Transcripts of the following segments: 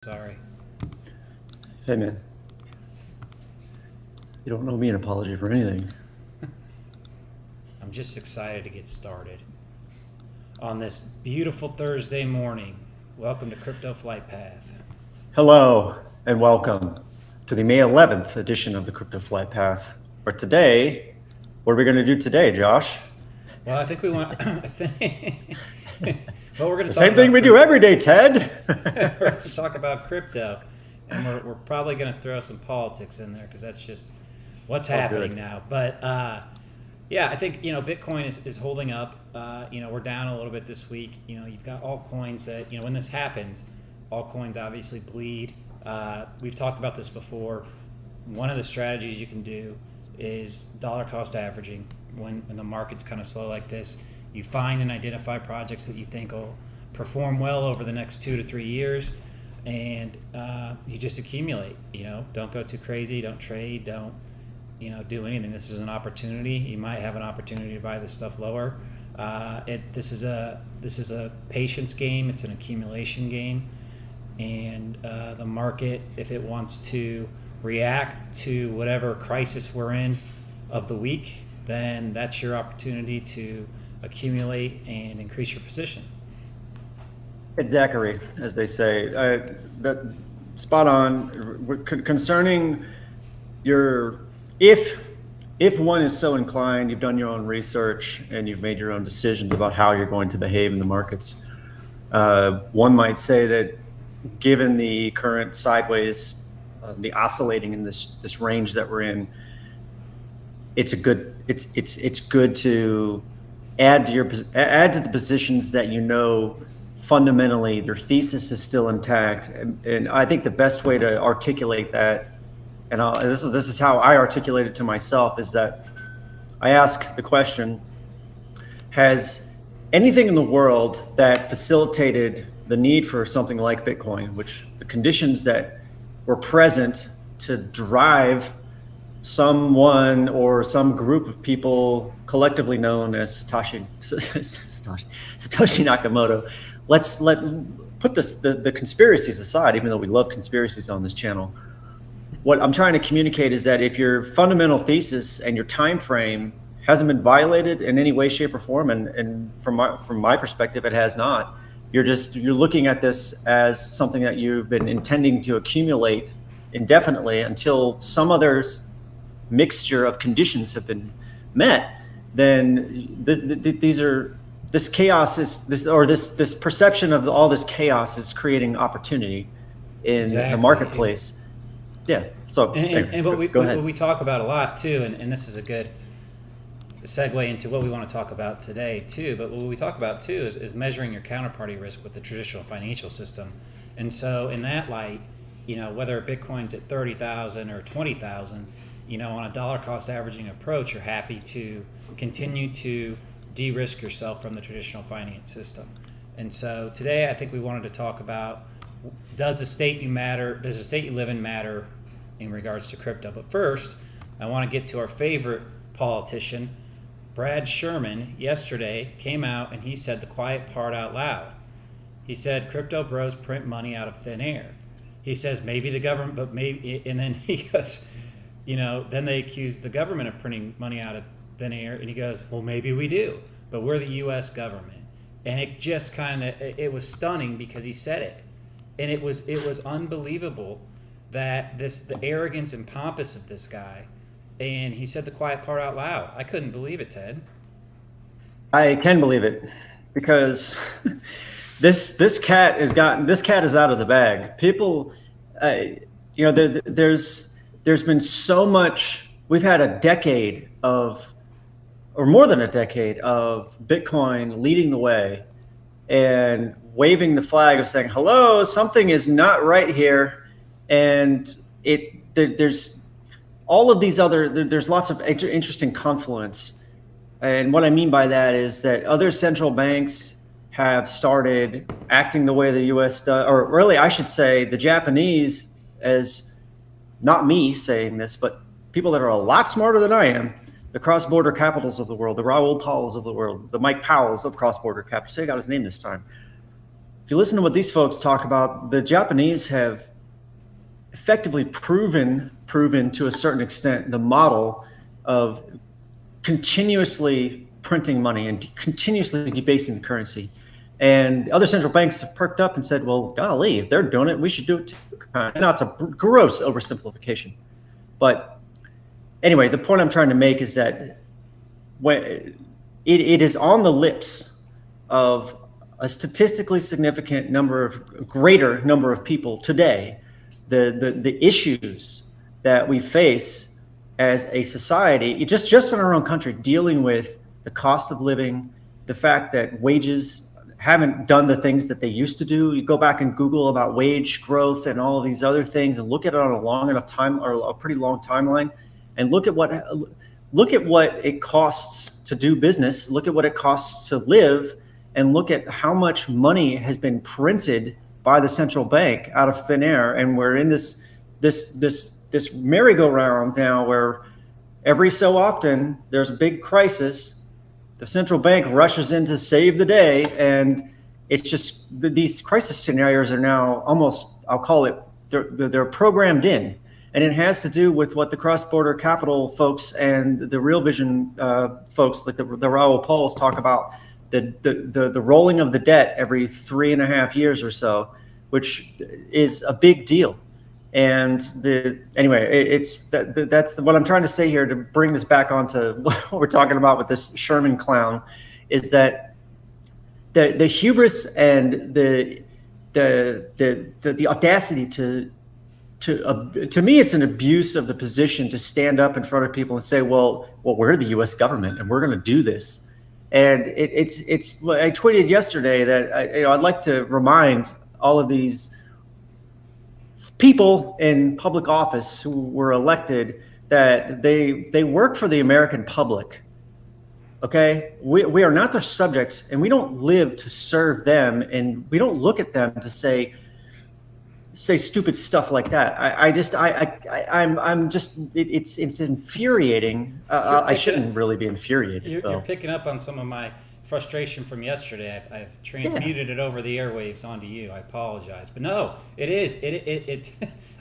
Sorry. Hey man, you don't owe me an apology for anything. I'm just excited to get started on this beautiful Thursday morning. Welcome to Crypto Flight Path. Hello and welcome to the May 11th edition of the Crypto Flight Path. Where today, what are we going to do today, Josh? Well, I think we want. I think. Well, we're going The to talk same thing about we do every day, Ted. We're going to talk about crypto, and we're probably going to throw some politics in there because that's just what's happening good. now. But yeah, I think Bitcoin is holding up. We're down a little bit this week. You've got altcoins that when this happens, altcoins obviously bleed. We've talked about this before. One of the strategies you can do is dollar cost averaging. When the market's kind of slow like this, you find and identify projects that you think will perform well over the next 2 to 3 years, and you just accumulate. Don't go too crazy. Don't trade. Don't do anything. This is an opportunity. You might have an opportunity to buy this stuff lower. This is a patience game. It's an accumulation game, and the market, if it wants to react to whatever crisis we're in of the week, then that's your opportunity to accumulate and increase your position. Daiquiri, as they say. That spot on. Concerning your if one is so inclined, you've done your own research and you've made your own decisions about how you're going to behave in the markets. One might say that given the current sideways, the oscillating in this range that we're in, it's good to add to the positions that fundamentally their thesis is still intact. And I think the best way to articulate that, and this is how I articulate it to myself, is that I ask the question: has anything in the world that facilitated the need for something like Bitcoin, which the conditions that were present to drive someone or some group of people collectively known as Satoshi Nakamoto. Let's put the conspiracies aside, even though we love conspiracies on this channel. What I'm trying to communicate is that if your fundamental thesis and your time frame hasn't been violated in any way, shape, or form, and from my perspective, it has not, you're looking at this as something that you've been intending to accumulate indefinitely until some other mixture of conditions have been met. Then this chaos this perception of all this chaos is creating opportunity in the marketplace. Yeah. So what we talk about a lot too, and this is a good segue into what we want to talk about today too. But what we talk about too is measuring your counterparty risk with the traditional financial system. And so in that light, whether Bitcoin's at 30,000 or 20,000, on a dollar cost averaging approach, you're happy to continue to de-risk yourself from the traditional finance system. And so today I think we wanted to talk about, does the state you live in matter in regards to crypto? But first, I want to get to our favorite politician. Brad Sherman yesterday came out and he said the quiet part out loud. He said crypto bros print money out of thin air. He says maybe the government, but maybe, and then he goes, then they accuse the government of printing money out of thin air, and he goes, well, maybe we do, but we're the U.S. government. And it just it was stunning because he said it, and it was unbelievable that the arrogance and pompous of this guy, and he said the quiet part out loud. I couldn't believe it, Ted. I can believe it because this cat is out of the bag. People, there's been so much. We've had a decade of, or more than a decade of Bitcoin leading the way and waving the flag of saying, hello, something is not right here. And there's all of these there's lots of interesting confluence. And what I mean by that is that other central banks have started acting the way the U.S. does, or really I should say the Japanese, as not me saying this, but people that are a lot smarter than I am, the cross-border capitals of the world, the Raoul Pauls of the world, the Mike Powells of cross-border capital. Say I got his name this time. if you listen to what these folks talk about, the Japanese have effectively proven to a certain extent the model of continuously printing money and continuously debasing the currency. And other central banks have perked up and said, well, golly, if they're doing it, we should do it too. Now, it's a gross oversimplification. But anyway, the point I'm trying to make is that when it is on the lips of a statistically significant greater number of people today, the issues that we face as a society, just in our own country, dealing with the cost of living, the fact that wages haven't done the things that they used to do. You go back and Google about wage growth and all of these other things and look at it on a long enough time, or a pretty long timeline, and look at what it costs to do business, look at what it costs to live, and look at how much money has been printed by the central bank out of thin air. And we're in this merry-go-round now where every so often there's a big crisis, the central bank rushes in to save the day, and it's just these crisis scenarios are now almost, I'll call it, they're programmed in, and it has to do with what the cross-border capital folks and the Real Vision folks, like the Raoul Pauls, talk about, the rolling of the debt every 3.5 years or so, which is a big deal. And that's what I'm trying to say here, to bring this back onto what we're talking about with this Sherman clown, is that the hubris and the audacity to me, it's an abuse of the position to stand up in front of people and say, well, we're the U.S. government and we're going to do this. And it's I tweeted yesterday that I'd like to remind all of these people in public office who were elected that they work for the American public. Okay, we are not their subjects, and we don't live to serve them, and we don't look at them to say stupid stuff like that. It's infuriating. I shouldn't really be infuriated. You're picking up on some of my frustration from yesterday. I've transmuted it over the airwaves onto you. I apologize, but no, it's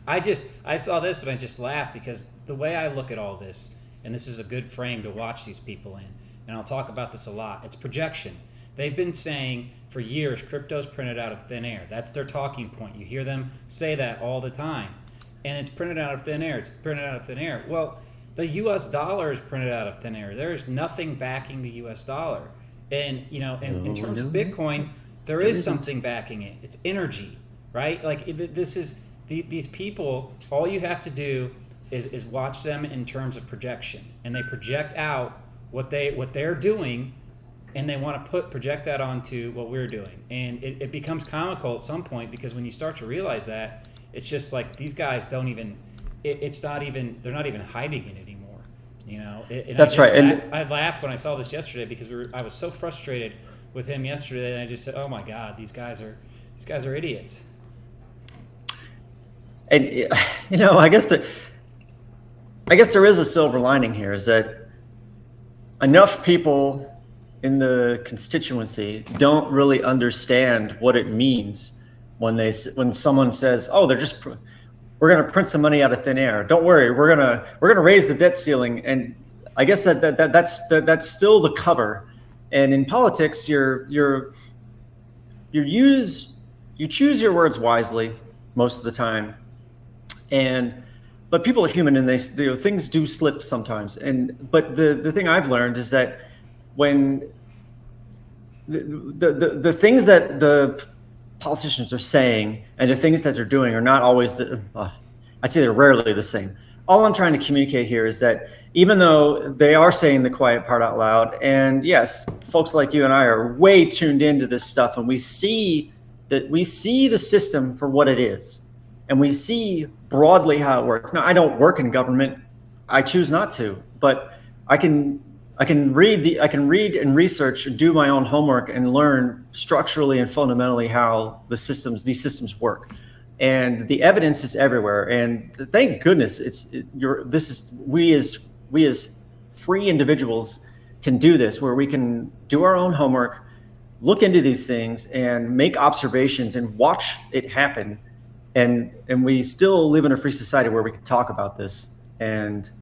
I saw this and I just laughed, because the way I look at all this, and this is a good frame to watch these people in, and I'll talk about this a lot, it's projection. They've been saying for years crypto's printed out of thin air. That's their talking point. You hear them say that all the time, and it's printed out of thin air. It's printed out of thin air. Well, the US dollar is printed out of thin air. There's nothing backing the US dollar. And, in terms of Bitcoin, there is something backing it. It's energy, right? Like, this is these people, all you have to do is watch them in terms of projection. And they project out what they're doing, and they want to project that onto what we're doing. And it becomes comical at some point, because when you start to realize that, it's just like these guys don't even, they're not even hiding it anymore. That's right. And I laughed when I saw this yesterday, because I was so frustrated with him yesterday, and I just said, "Oh my God, these guys are idiots." And I guess there is a silver lining here, is that enough people in the constituency don't really understand what it means when someone says, "Oh, we're going to print some money out of thin air. Don't worry, we're going to raise the debt ceiling." And I guess that's still the cover. And in politics, you choose your words wisely most of the time. But people are human, and things do slip sometimes. But the thing I've learned is that when the things that the politicians are saying and the things that they're doing are not always I'd say they're rarely the same. All I'm trying to communicate here is that even though they are saying the quiet part out loud, and yes, folks like you and I are way tuned into this stuff, and we see the system for what it is, and we see broadly how it works. Now, I don't work in government. I choose not to, but I can read and research and do my own homework and learn structurally and fundamentally how these systems work. And the evidence is everywhere. And thank goodness we as free individuals can do this, where we can do our own homework, look into these things and make observations and watch it happen. And we still live in a free society where we can talk about this. And